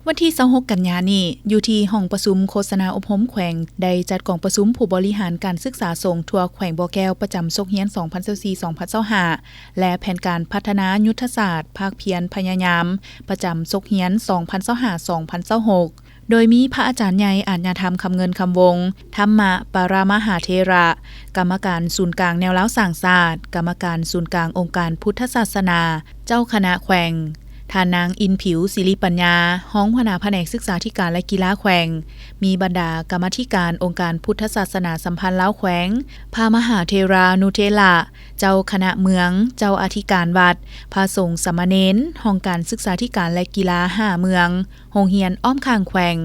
วันที่26กันยายนนี้อยู่ที่ห้องประชุมโฆษณาอบรมแขวงได้จัดกองประชุมผู้บริหารการศึกษาส่งทั่วแขวงบ่อแก้วประจำศกเฮียน 2024-2025 และแผนการพัฒนายุทธศาสตร์ภาคเพียรพยายามประจำศกเฮียน 2025-2026 โดยมีพระอาจารย์ใหญ่อาจญาธรรมคำเงินคำวงธรรมะปรามหาเถระ กรรมการศูนย์กลางแนวเล้าสร้างศาสตร์กรรมการศูนย์กลางองค์การพุทธศาสนาเจ้าคณะแขวงท่านางอินผิวศิริปัญญาห้องหัวหน้าแผนกศึกษาธิการและกีฬาแขวงมีบรรดากรรมธิการองค์การพุทธศาสนาสัมพันธ์ล้าวแขวงพระมหาเทรานุเทระเจ้าคณะเมืองเจ้าอธิการวัดพระสงฆ์สามเณรห้องการศึกษาธิการและกีฬา5เมืองโรงเรียนอ้อมข้างแขวง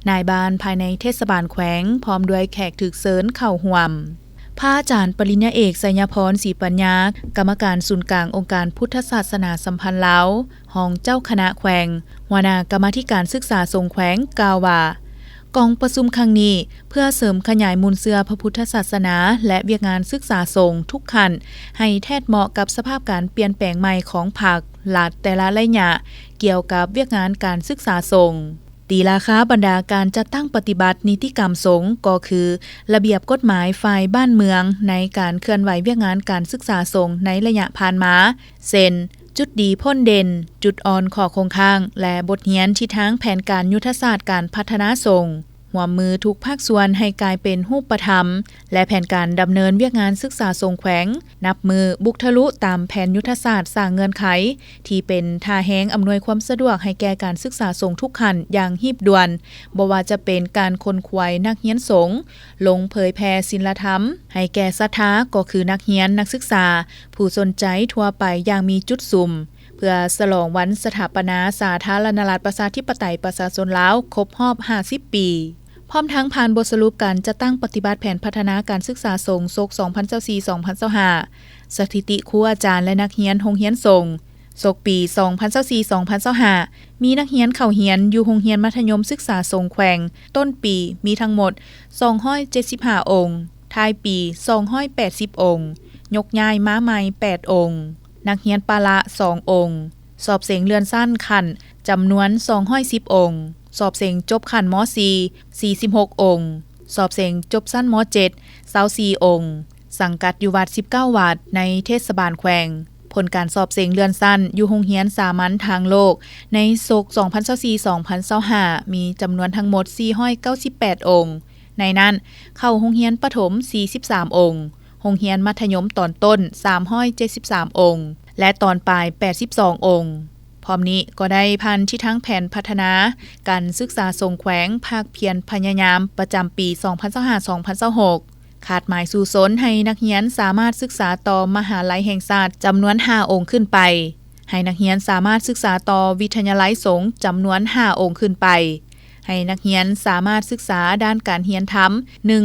นายบ้านภายในเทศบาลแขวงพร้อมด้วยแขกถึกเสริญเข้าร่วมพระอาจารย์ปริญญาเอกไสยพรศรีปัญญากรรมการศูนย์กลางองค์การพุทธศาสนาสัมพันธ์ลาวห้องเจ้าคณะแขวงหัวหน้ากรรมาธิการศึกษาทรงแขวงกล่าวว่ากองประชุมครั้งนี้เพื่อเสริมขยายมูลเสื่อพระพุทธศาสนาและเวียกงานศึกษาทรงทุกขั้นให้แทดเหมาะกับสภาพการเปลี่ยนแปลงใหม่ของภาครัฐแต่ละระยะเกี่ยวกับเวียกงานการศึกษาทรงตีราคาบรรดาการจัดตั้งปฏิบัตินิติกรรมสงฆ์ก็คือระเบียบกฎหมายฝ่ายบ้านเมืองในการเคลื่อนไหวเวียกงานการศึกษาสงฆ์ในระยะผ่านมาเช่นจุดดีพ้นเด่นจุดอ่อนข้อคงค้างและบทเรียนที่ทางแผนการยุทธศาสตร์การพัฒนาสงฆ์หัวมือทุกภาคส่วนให้กลายเป็นรูปธรรมและแผนการดำเนินเวียกงานศึกษาทรงแขวงนับมือบุกทะลุตามแผนยุทธศาสตร์สร้างเงื่อนไขที่เป็นท่าแห้งอำนวยความสะดวกให้แก่การศึกษาทรงทุกขั้นอย่างหีบด่วนบ่ว่าจะเป็นการค้นคว้านักเรียนสงฆ์ลงเผยแพร่ศีลธรรมให้แก่ศรัทธาก็คือนักเรียนนักศึกษาผู้สนใจทั่วไปอย่างมีจุดสุ่มเพื่อฉลองวันสถาปนาสาธารณรัฐประชาธิปไตยประชาชนลาวครบรอบ50 ปีพร้อมทั้งผ่านบทสรุปการจัดตั้งปฏิบัติแผนพัฒนาการศึกษาสงฆ์ศก 2024-2025 สถิติครูอาจารย์และนักเรียนโรงเรียนสงฆ์ศกปี 2024-2025 มีนักเรียนเข้าเรียนอยู่โรงเรียนมัธยมศึกษาสงฆ์แขวงต้นปีมีทั้งหมด275องค์ท้ายปี280องค์ยกย้ายม้าใหม่8องค์นักเรียนปาละ2องค์สอบเสงเรือนสั้นขันจำนวน210องค์สอบเสงจบขันม.4 46องค์สอบเสงจบสั้นม.7 24องค์สังกัดอยู่วัด19วัดในเทศบาลแขวงผลการสอบเสงเรือนสั้นอยู่โรงเรียนสามัญทางโลกในศก 2024-2025 มีจำนวนทั้งหมด498องค์ในนั้นเข้าโรงเรียนประถม43องค์โรงเรียนมัธยมตอนต้น373องค์และตอนปลาย82องค์พร้อมนี้ก็ได้พันที่ทั้งแผนพัฒนาการศึกษาทรงแขวงภาคเพียรพยายามประจำปี 2025-2026 คาดหมายสู่สนให้นักเรียนสามารถศึกษาต่อมหาลัยแห่งชาติจำนวน5องค์ขึ้นไปให้นักเรียนสามารถศึกษาต่อวิทยาลัยสงฆ์จำนวน5องค์ขึ้นไปให้นักเรียนสามารถศึกษาด้านการเรียนธรรม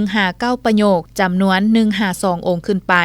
159ประโยคจำนวน152องค์ขึ้นไป